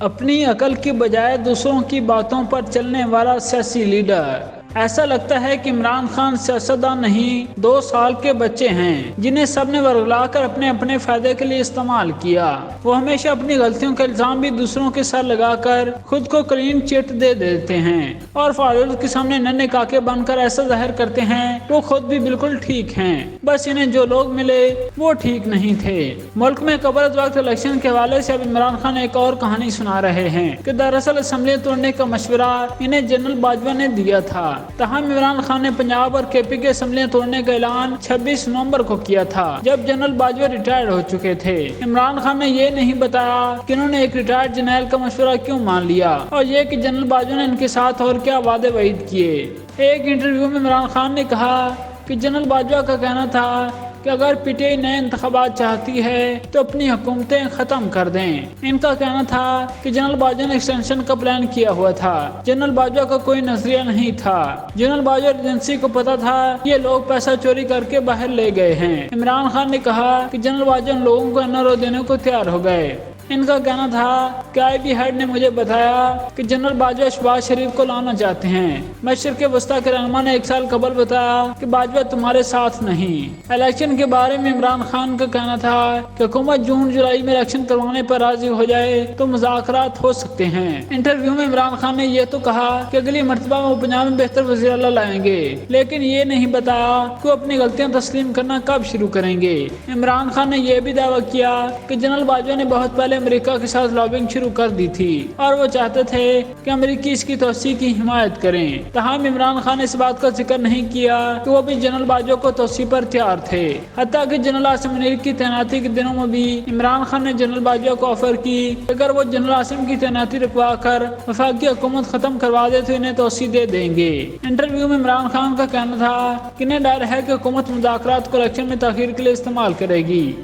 اپنی عقل کی بجائے دوسروں کی باتوں پر چلنے والا سیاسی لیڈر۔ ایسا لگتا ہے کہ عمران خان سیاستدان نہیں، 2 سال کے بچے ہیں جنہیں سب نے ورگلا کر اپنے اپنے فائدے کے لیے استعمال کیا۔ وہ ہمیشہ اپنی غلطیوں کا الزام بھی دوسروں کے سر لگا کر خود کو کلین چٹ دے دیتے ہیں اور فالوز کے سامنے ننھے کاکے بن کر ایسا ظاہر کرتے ہیں وہ خود بھی بالکل ٹھیک ہیں، بس انہیں جو لوگ ملے وہ ٹھیک نہیں تھے۔ ملک میں قبل از وقت الیکشن کے حوالے سے اب عمران خان ایک اور کہانی سنا رہے ہیں کہ دراصل اسمبلی توڑنے کا مشورہ انہیں جنرل باجوہ نے دیا تھا۔ تاہم عمران خان نے پنجاب اور کے پی کے اسمبلیاں توڑنے کا اعلان 26 نومبر کو کیا تھا جب جنرل باجوہ ریٹائر ہو چکے تھے۔ عمران خان نے یہ نہیں بتایا کہ انہوں نے ایک ریٹائرڈ جرنیل کا مشورہ کیوں مان لیا اور یہ کہ جنرل باجوہ نے ان کے ساتھ اور کیا وعدے وعید کیے۔ ایک انٹرویو میں عمران خان نے کہا کہ جنرل باجوہ کا کہنا تھا کہ اگر پی ٹی آئی نئے انتخابات چاہتی ہے تو اپنی حکومتیں ختم کر دیں۔ ان کا کہنا تھا کہ جنرل باجوہ نے ایکسٹینشن کا پلان کیا ہوا تھا۔ جنرل باجوہ کا کوئی نظریہ نہیں تھا۔ جنرل باجوہ ایجنسی کو پتا تھا یہ لوگ پیسہ چوری کر کے باہر لے گئے ہیں۔ عمران خان نے کہا کہ جنرل باجوہ ان لوگوں کو NRO دینے کو تیار ہو گئے۔ ان کا کہنا تھا کہ آئی بی ہیڈ نے مجھے بتایا کہ جنرل باجوہ شہباز شریف کو لانا چاہتے ہیں۔ مشرق وسطیٰ کے رہنما نے 1 سال قبل بتایا کہ باجوہ تمہارے ساتھ نہیں۔ الیکشن کے بارے میں عمران خان کا کہنا تھا کہ حکومت جون جولائی میں الیکشن کروانے پر راضی ہو جائے تو مذاکرات ہو سکتے ہیں۔ انٹرویو میں عمران خان نے یہ تو کہا کہ اگلی مرتبہ وہ پنجاب میں بہتر وزیر اعلیٰ لائیں گے، لیکن یہ نہیں بتایا کہ وہ اپنی غلطیاں تسلیم کرنا کب شروع کریں گے۔ عمران خان نے یہ بھی دعویٰ کیا کہ جنرل باجوہ نے بہت پہلے امریکہ کے ساتھ لابنگ شروع کر دی تھی اور وہ چاہتے تھے کہ امریکی اس کی توسیع کی حمایت کریں۔ تاہم عمران خان نے اس بات کا ذکر نہیں کیا کہ وہ بھی جنرل باجوہ کو توسیع پر تیار تھے۔ حتیٰ کہ جنرل عاصم منیر کی تعیناتی کے دنوں میں بھی عمران خان نے جنرل باجوہ کو آفر کی کہ اگر وہ جنرل عاصم کی تعیناتی رکوا کر وفاقی حکومت ختم کروا دے تو انہیں توسیع دے دیں گے۔ انٹرویو میں عمران خان کا کہنا تھا کہ انہیں ڈر ہے کہ حکومت مذاکرات کو الیکشن میں تاخیر کے لیے استعمال کرے گی۔